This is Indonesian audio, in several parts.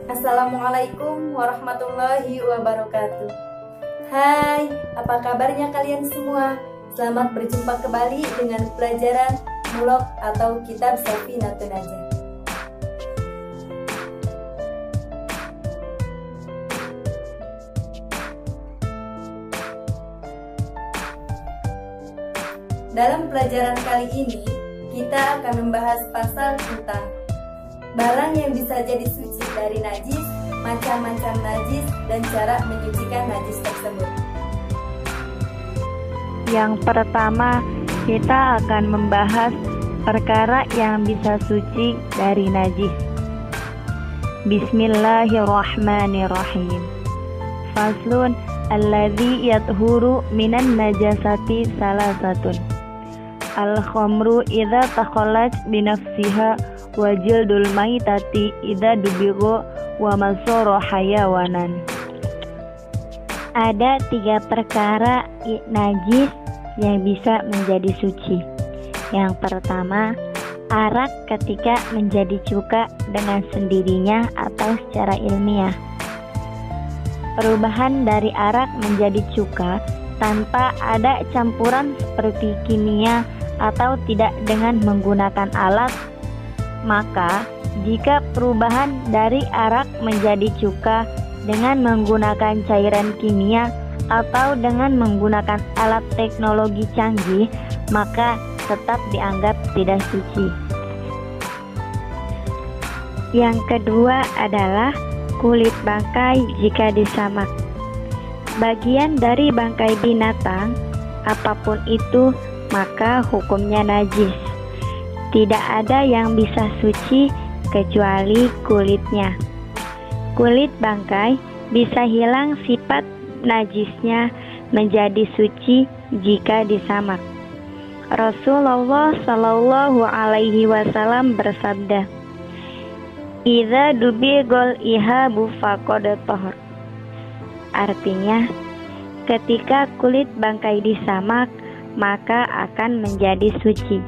Assalamualaikum warahmatullahi wabarakatuh. Hai, apa kabarnya kalian semua? Selamat berjumpa kembali dengan pelajaran Mulok atau Kitab Safinatun Najah. Dalam pelajaran kali ini, kita akan membahas pasal tentang barang yang bisa jadi suci dari najis, macam-macam najis, dan cara menyucikan najis tersebut. Yang pertama, kita akan membahas perkara yang bisa suci dari najis. Bismillahirrahmanirrahim. Faslun alladzi yathuru minan najasati salasatun. Al-khamru idza takhallat binafsiha wa jildul maitati idza dubigha wa masara hayawanan. Ada 3 perkara najis yang bisa menjadi suci. Yang pertama, arak ketika menjadi cuka dengan sendirinya atau secara ilmiah. Perubahan dari arak menjadi cuka tanpa ada campuran seperti kimia atau tidak dengan menggunakan alat, maka jika perubahan dari arak menjadi cuka dengan menggunakan cairan kimia atau dengan menggunakan alat teknologi canggih, maka tetap dianggap tidak suci. Yang kedua adalah kulit bangkai jika disamak. Bagian dari bangkai binatang, apapun itu, maka hukumnya najis. Tidak ada yang bisa suci kecuali kulitnya. Kulit bangkai bisa hilang sifat najisnya menjadi suci jika disamak. Rasulullah Shallallahu Alaihi Wasallam bersabda, "Idza dubigol ihabu faqad tahur." Artinya, ketika kulit bangkai disamak, maka akan menjadi suci.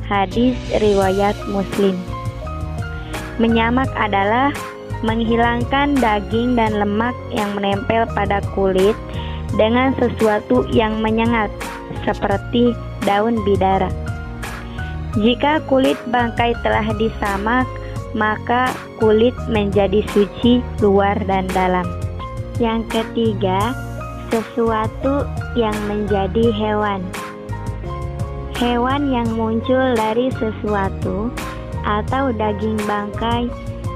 Hadis riwayat Muslim. Menyamak adalah menghilangkan daging dan lemak yang menempel pada kulit dengan sesuatu yang menyengat, seperti daun bidara. Jika kulit bangkai telah disamak, maka kulit menjadi suci luar dan dalam. Yang ketiga, sesuatu yang menjadi hewan. Hewan yang muncul dari sesuatu atau daging bangkai,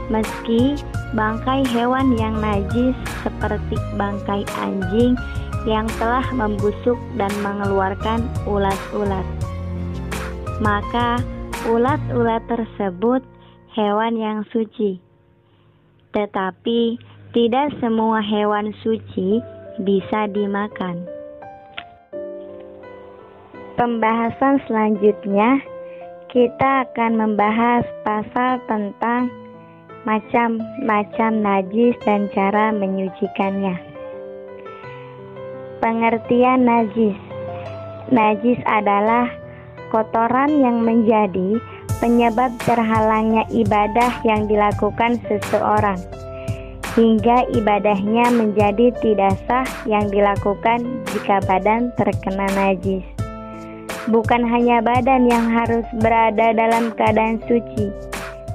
meski bangkai hewan yang najis seperti bangkai anjing yang telah membusuk dan mengeluarkan ulat-ulat, maka ulat-ulat tersebut hewan yang suci. Tetapi tidak semua hewan suci bisa dimakan. Pembahasan selanjutnya, kita akan membahas pasal tentang macam-macam najis dan cara menyucikannya. Pengertian najis. Najis adalah kotoran yang menjadi penyebab terhalangnya ibadah yang dilakukan seseorang, hingga ibadahnya menjadi tidak sah yang dilakukan jika badan terkena najis. Bukan hanya badan yang harus berada dalam keadaan suci,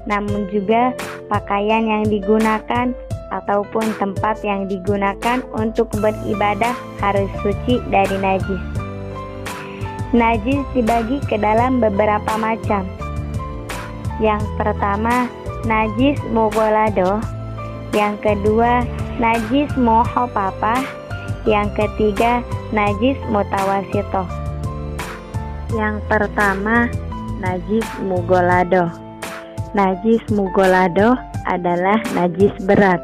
namun juga pakaian yang digunakan ataupun tempat yang digunakan untuk beribadah harus suci dari najis. Najis dibagi ke dalam beberapa macam. Yang pertama, najis mughalladah. Yang kedua, najis muhaffafah. Yang ketiga, najis mutawassithah. Yang pertama, najis mughalladah. Najis mughalladah adalah najis berat.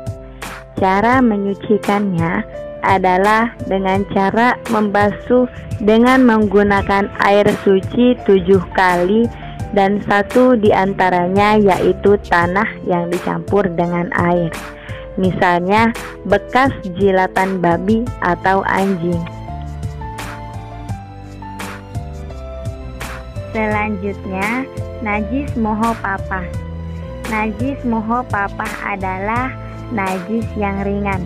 Cara menyucikannya adalah dengan cara membasuh dengan menggunakan air suci 7 kali dan 1 diantaranya yaitu tanah yang dicampur dengan air. Misalnya bekas jilatan babi atau anjing. Selanjutnya, najis muhaffafah. najis moho papah adalah najis yang ringan.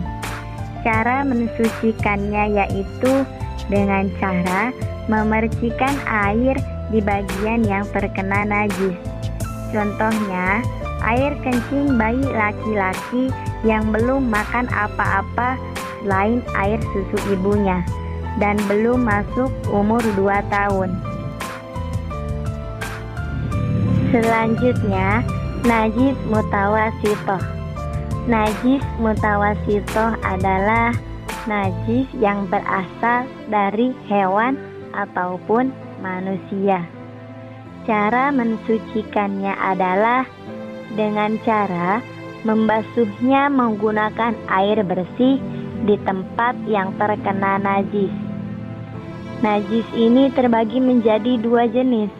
Cara mensucikannya yaitu dengan cara memercikan air di bagian yang terkena najis. Contohnya, air kencing bayi laki-laki yang belum makan apa-apa selain air susu ibunya dan belum masuk umur 2 tahun. Selanjutnya, najis mutawasitoh. Najis mutawasitoh adalah najis yang berasal dari hewan ataupun manusia. Cara mensucikannya adalah dengan cara membasuhnya menggunakan air bersih di tempat yang terkena najis. Najis ini terbagi menjadi 2 jenis.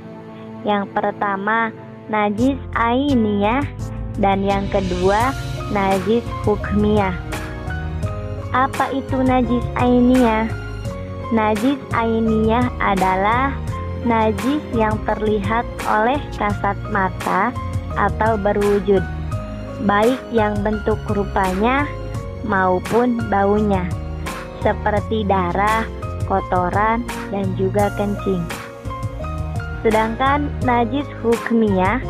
Yang pertama, najis ainiyah, dan yang kedua, najis hukmiyah. Apa itu najis ainiyah? Najis ainiyah adalah najis yang terlihat oleh kasat mata atau berwujud, baik yang bentuk rupanya maupun baunya, seperti darah, kotoran, dan juga kencing. Sedangkan najis hukmiyah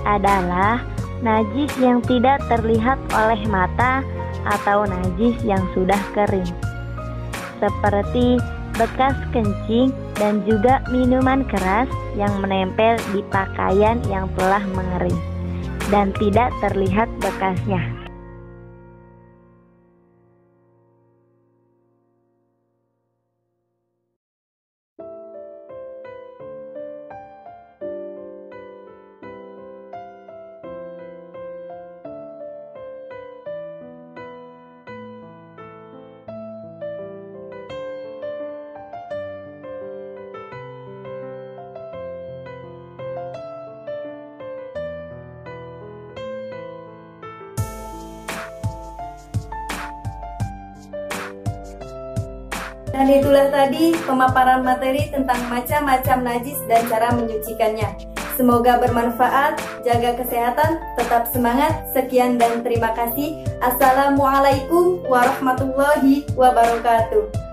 adalah najis yang tidak terlihat oleh mata atau najis yang sudah kering, seperti bekas kencing dan juga minuman keras yang menempel di pakaian yang telah mengering dan tidak terlihat bekasnya. Dan itulah tadi pemaparan materi tentang macam-macam najis dan cara menyucikannya. Semoga bermanfaat, jaga kesehatan, tetap semangat. Sekian dan terima kasih. Assalamualaikum warahmatullahi wabarakatuh.